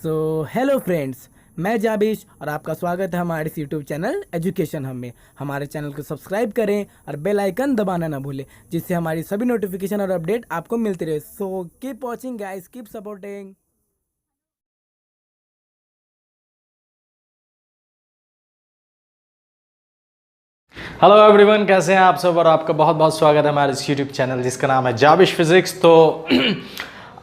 Hello friends, मैं जाबिश और आपका स्वागत है हमारे इस यूट्यूब चैनल एजुकेशन हम में। हमारे चैनल को सब्सक्राइब करें और बेल आइकन दबाना ना भूलें, जिससे हमारी सभी नोटिफिकेशन और अपडेट आपको मिलती रहे। So keep watching guys, keep supporting. Hello everyone, कैसे हैं आप सब। और आपका बहुत बहुत स्वागत है हमारे इस यूट्यूब चैनल जिसका नाम है जाबिश फिजिक्स। तो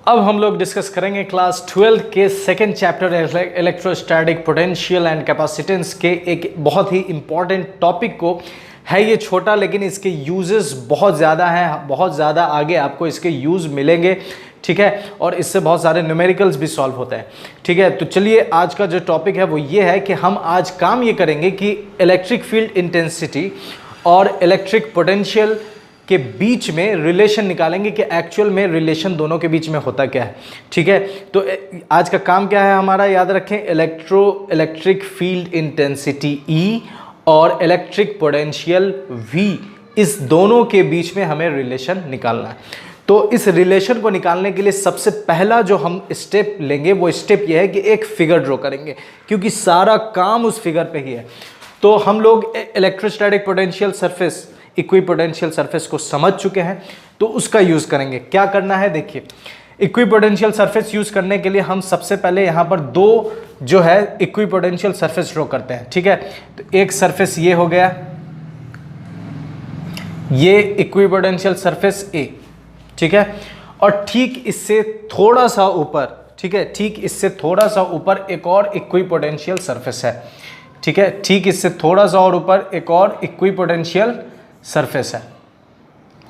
अब हम लोग डिस्कस करेंगे क्लास 12 के second chapter electrostatic potential and capacitance के एक बहुत ही इंपॉर्टेंट टॉपिक को। है ये छोटा लेकिन इसके यूजेस बहुत ज़्यादा हैं, बहुत ज़्यादा आगे आपको इसके यूज़ मिलेंगे, ठीक है। और इससे बहुत सारे न्यूमेरिकल्स भी सॉल्व होते हैं, ठीक है। तो चलिए आज का जो टॉपिक है वो ये है कि हम आज काम ये करेंगे कि इलेक्ट्रिक फील्ड इंटेंसिटी और इलेक्ट्रिक पोटेंशियल के बीच में रिलेशन निकालेंगे कि एक्चुअल में रिलेशन दोनों के बीच में होता क्या है, ठीक है। तो आज का काम क्या है हमारा, याद रखें, इलेक्ट्रिक फील्ड इंटेंसिटी E और इलेक्ट्रिक पोटेंशियल V, इस दोनों के बीच में हमें रिलेशन निकालना है। तो इस रिलेशन को निकालने के लिए सबसे पहला जो हम स्टेप लेंगे वो स्टेप ये है कि एक फिगर ड्रॉ करेंगे, क्योंकि सारा काम उस फिगर पे ही है। तो हम लोग electrostatic potential surface, equipotential surface को समझ चुके हैं, तो उसका यूज़ करेंगे। क्या करना है देखिए, इक्विपोटेंशियल सरफेस यूज़ करने के लिए हम सबसे पहले यहाँ पर दो जो है इक्विपोटेंशियल सरफेस ड्रॉ करते हैं, ठीक है। तो एक सरफेस ये हो गया, ये इक्विपोटेंशियल सरफेस A, ठीक है। और ठीक इससे थोड़ा सा ऊपर, ठीक है, ठीक इससे थोड़ा सा ऊपर एक और इक्विपोटेंशियल सरफेस है, ठीक है। ठीक इससे थोड़ा सा और ऊपर एक और इक्विपोटेंशियल सरफेस है।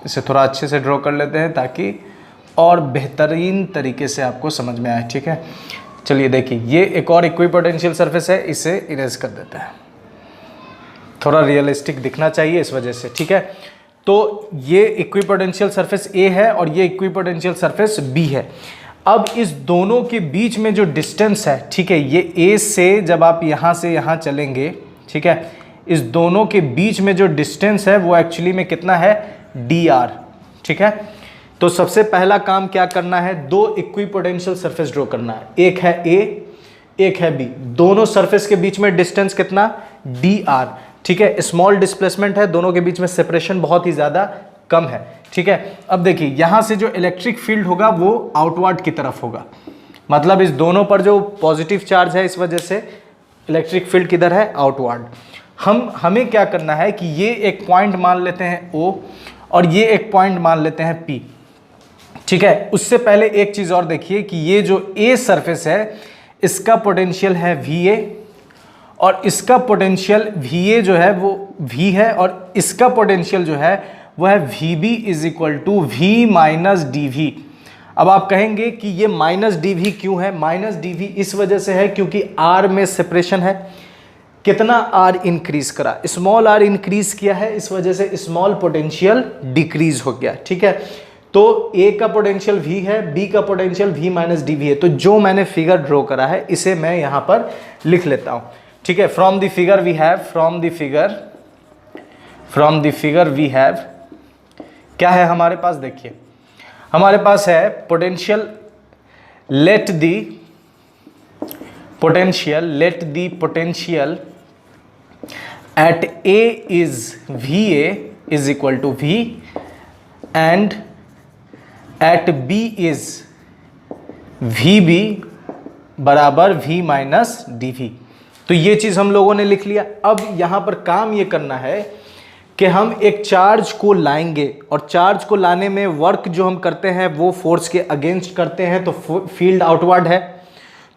इसे थोड़ा अच्छे से ड्रॉ कर लेते हैं ताकि और बेहतरीन तरीके से आपको समझ में आए, ठीक है। चलिए देखिए, ये एक और इक्विपोटेंशियल सरफेस है, इसे इरेज कर देते हैं, थोड़ा रियलिस्टिक दिखना चाहिए इस वजह से, ठीक है। तो ये इक्विपोटेंशियल सरफेस A है और ये इक्विपोटेंशियल सरफेस B है। अब इस दोनों के बीच में जो डिस्टेंस है, ठीक है, ये A से जब आप यहाँ से यहाँ चलेंगे, ठीक है, इस दोनों के बीच में जो डिस्टेंस है वो एक्चुअली में कितना है, dr, ठीक है। तो सबसे पहला काम क्या करना है, दो इक्विपोटेंशियल सरफेस ड्रॉ करना है, एक है A, एक है B। दोनों सरफेस के बीच में डिस्टेंस कितना, dr, ठीक है। स्मॉल डिस्प्लेसमेंट है, दोनों के बीच में सेपरेशन बहुत ही ज़्यादा कम है, ठीक है। अब देखिए, यहाँ से जो इलेक्ट्रिक फील्ड होगा वो आउटवर्ड की तरफ होगा, मतलब इस दोनों पर जो पॉजिटिव चार्ज है इस वजह से इलेक्ट्रिक फील्ड किधर है, आउटवर्ड। हमें क्या करना है कि ये एक पॉइंट मान लेते हैं O और ये एक पॉइंट मान लेते हैं P, ठीक है। उससे पहले एक चीज़ और देखिए कि ये जो A सरफेस है इसका पोटेंशियल है VA और इसका पोटेंशियल VA जो है वो V है और इसका पोटेंशियल जो है वो है VB is equal to V minus DV। अब आप कहेंगे कि ये माइनस DV क्यों है, माइनस DV इस वजह से है क्योंकि R में सेपरेशन है। कितना R इंक्रीज करा, स्मॉल r इंक्रीज किया है, इस वजह से स्मॉल पोटेंशियल डिक्रीज हो गया, ठीक है। तो A का पोटेंशियल V है, B का पोटेंशियल V माइनस DV है। तो जो मैंने फिगर ड्रॉ करा है इसे मैं यहाँ पर लिख लेता हूँ, ठीक है। From the figure we have, from the figure we have, क्या है हमारे पास, देखिए हमारे पास है potential, let the potential at A is VA is equal to V and at B is VB बराबर V माइनस DV। तो ये चीज़ हम लोगों ने लिख लिया। अब यहाँ पर काम ये करना है कि हम एक चार्ज को लाएंगे और चार्ज को लाने में वर्क जो हम करते हैं वो फोर्स के अगेंस्ट करते हैं, तो फील्ड आउटवर्ड है,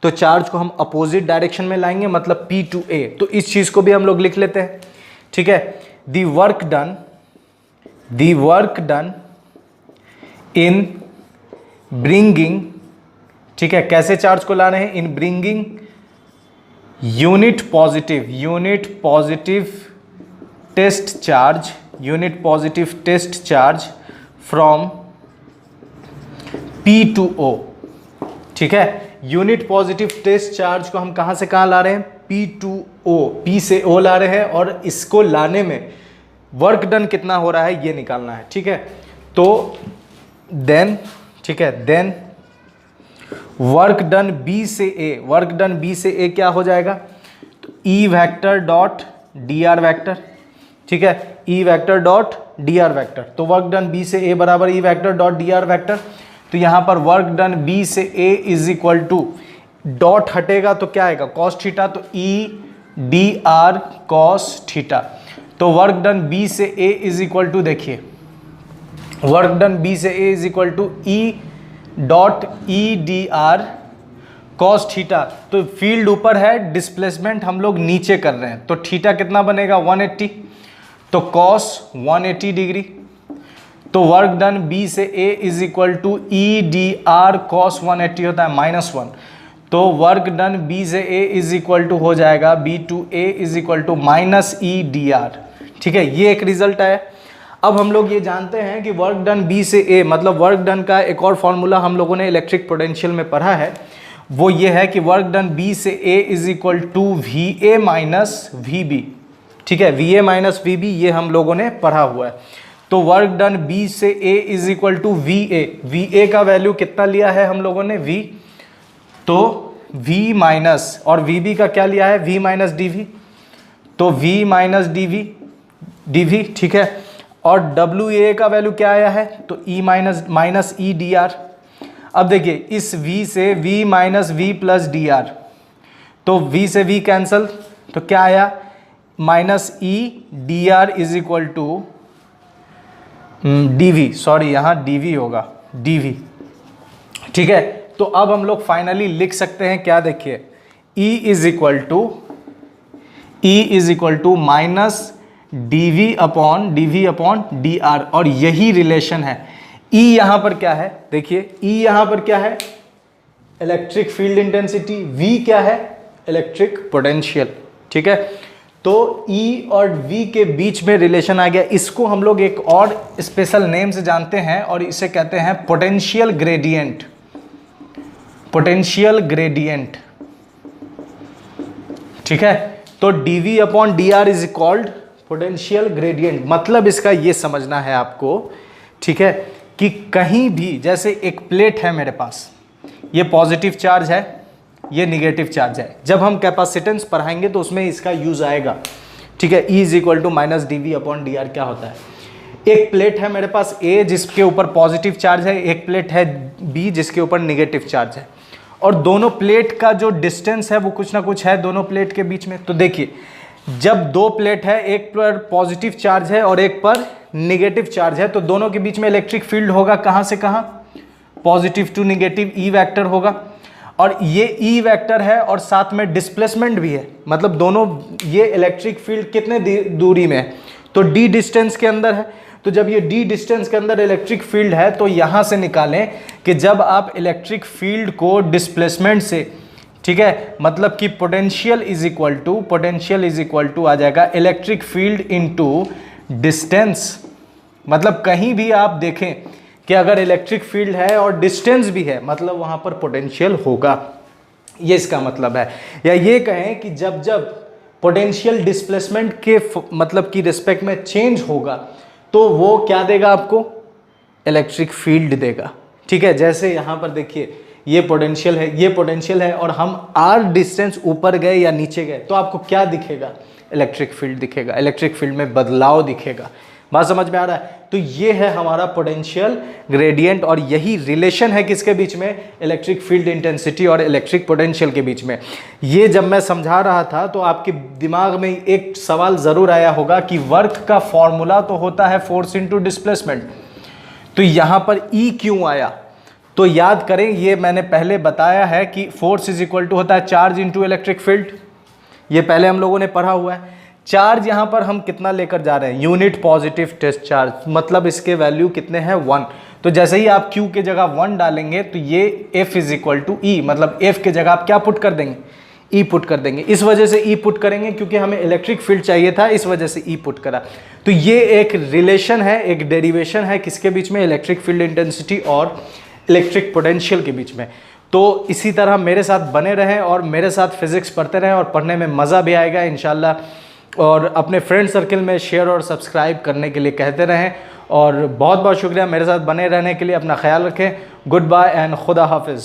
तो चार्ज को हम अपोजिट डायरेक्शन में लाएंगे, मतलब P to A। तो इस चीज़ को भी हम लोग लिख लेते हैं, ठीक है। The work done in bringing, ठीक है, कैसे चार्ज को ला रहे हैं, in bringing unit positive test charge from P to O, ठीक है। यूनिट पॉजिटिव टेस्ट चार्ज को हम कहां से कहां ला रहे हैं, P to O, P से O ला रहे हैं और इसको लाने में वर्क डन कितना हो रहा है ये निकालना है, ठीक है। तो देन, ठीक है, देन वर्क डन बी से ए, वर्क डन बी से ए क्या हो जाएगा, तो E vector dot D R vector, ठीक है, E vector dot D R vector. तो वर्क डन बी से ए बराबर E vector dot D R vector. तो यहाँ पर वर्क डन बी से A is equal to, dot हटेगा तो क्या आएगा, कॉस थीटा, तो ई डी आर कॉस थीटा। तो वर्क डन बी से ए इज इक्वल टू, देखिए वर्क डन बी से A is equal to E dot E D R cos theta. तो फील्ड ऊपर है, डिस्प्लेसमेंट हम लोग नीचे कर रहे हैं, तो थीटा कितना बनेगा 180, तो कॉस 180 डिग्री। तो वर्क डन बी से A is equal to E D R cos 180 होता है -1। तो वर्क डन बी से ए इज इक्वल टू हो जाएगा B to A is equal to minus E D R, ठीक है, ये एक रिजल्ट आया। अब हम लोग ये जानते हैं कि वर्क डन बी से ए, मतलब वर्क डन का एक और फॉर्मूला हम लोगों ने इलेक्ट्रिक पोटेंशियल में पढ़ा है, वो ये है कि वर्क डन बी से A is equal to V A minus V B, ठीक है, V A minus V B, ये हम लोगों ने पढ़ा हुआ है। तो वर्क डन बी से A is equal to V A का वैल्यू कितना लिया है हम लोगों ने, वी, तो v माइनस, और वी बी का क्या लिया है, v माइनस डी वी, तो v माइनस डी वी, ठीक है, और डब्ल्यू ए का वैल्यू क्या आया है, तो e minus E D R. अब देखिए इस v से v minus V plus D R, तो v से v कैंसल, तो क्या आया minus E D R is equal to D V, sorry यहाँ डी वी होगा, डी वी, ठीक है। तो अब हम लोग फाइनली लिख सकते हैं क्या, देखिए E is equal to minus D V upon D R, और यही रिलेशन है। E यहाँ पर क्या है, देखिए E यहाँ पर क्या है, इलेक्ट्रिक फील्ड इंटेंसिटी, V क्या है, इलेक्ट्रिक पोटेंशियल, ठीक है। तो E और V के बीच में रिलेशन आ गया। इसको हम लोग एक और स्पेशल नेम से जानते हैं और इसे कहते हैं पोटेंशियल ग्रेडियंट, पोटेंशियल ग्रेडियंट, ठीक है। तो dv upon D R is called potential gradient. मतलब इसका ये समझना है आपको, ठीक है, कि कहीं भी जैसे एक प्लेट है मेरे पास, ये पॉजिटिव चार्ज है, ये निगेटिव चार्ज है, जब हम कैपेसिटेंस पढ़ाएंगे तो उसमें इसका यूज आएगा, ठीक है। E is equal to minus D V upon D R क्या होता है, एक प्लेट है मेरे पास A जिसके ऊपर पॉजिटिव चार्ज है, एक प्लेट है B जिसके ऊपर निगेटिव चार्ज है, और दोनों प्लेट का जो डिस्टेंस है वो कुछ ना कुछ है दोनों प्लेट के बीच में। तो देखिए जब दो प्लेट है, एक पर पॉजिटिव चार्ज है और एक पर निगेटिव चार्ज है, तो दोनों के बीच में इलेक्ट्रिक फील्ड होगा कहाँ से कहाँ, positive to negative, E vector होगा, और ये ई वेक्टर है और साथ में डिस्प्लेसमेंट भी है, मतलब दोनों ये इलेक्ट्रिक फील्ड कितने दूरी में है, तो डी डिस्टेंस के अंदर है। तो जब ये डी डिस्टेंस के अंदर इलेक्ट्रिक फील्ड है, तो यहाँ से निकालें कि जब आप इलेक्ट्रिक फील्ड को डिस्प्लेसमेंट से, ठीक है, मतलब कि पोटेंशियल इज इक्वल टू आ जाएगा इलेक्ट्रिक फील्ड इनटू डिस्टेंस। मतलब कहीं भी आप देखें कि अगर इलेक्ट्रिक फील्ड है और डिस्टेंस भी है, मतलब वहाँ पर पोटेंशियल होगा, ये इसका मतलब है। या ये कहें कि जब जब पोटेंशियल डिस्प्लेसमेंट के मतलब की रिस्पेक्ट में चेंज होगा, तो वो क्या देगा आपको, इलेक्ट्रिक फील्ड देगा, ठीक है। जैसे यहाँ पर देखिए ये पोटेंशियल है और हम r डिस्टेंस ऊपर गए या नीचे गए, तो आपको क्या दिखेगा, इलेक्ट्रिक फील्ड दिखेगा, इलेक्ट्रिक फील्ड में बदलाव दिखेगा। बात समझ में आ रहा है। तो ये है हमारा पोटेंशियल ग्रेडियंट, और यही रिलेशन है किसके बीच में, इलेक्ट्रिक फील्ड इंटेंसिटी और इलेक्ट्रिक पोटेंशियल के बीच में। ये जब मैं समझा रहा था तो आपके दिमाग में एक सवाल ज़रूर आया होगा कि वर्क का फॉर्मूला तो होता है फोर्स इनटू डिस्प्लेसमेंट, तो यहाँ पर E क्यों आया। तो याद करें, ये मैंने पहले बताया है कि फोर्स इज इक्वल टू होता है चार्ज इनटू इलेक्ट्रिक फील्ड, ये पहले हम लोगों ने पढ़ा हुआ है। चार्ज यहाँ पर हम कितना लेकर जा रहे हैं, यूनिट पॉजिटिव टेस्ट चार्ज, मतलब इसके वैल्यू कितने हैं 1। तो जैसे ही आप Q के जगह 1 डालेंगे तो ये F is equal to E, मतलब F के जगह आप क्या पुट कर देंगे, E पुट कर देंगे। इस वजह से E पुट करेंगे क्योंकि हमें इलेक्ट्रिक फील्ड चाहिए था, इस वजह से E पुट करा। तो ये एक रिलेशन है, एक डेरिवेशन है किसके बीच में, इलेक्ट्रिक फील्ड इंटेंसिटी और इलेक्ट्रिक पोटेंशियल के बीच में। तो इसी तरह मेरे साथ बने रहें और मेरे साथ फिजिक्स पढ़ते रहें, और पढ़ने में मज़ा भी आएगा इंशाल्लाह। और अपने फ्रेंड सर्कल में शेयर और सब्सक्राइब करने के लिए कहते रहें, और बहुत बहुत शुक्रिया मेरे साथ बने रहने के लिए। अपना ख्याल रखें। गुड बाय एंड खुदा हाफिज़।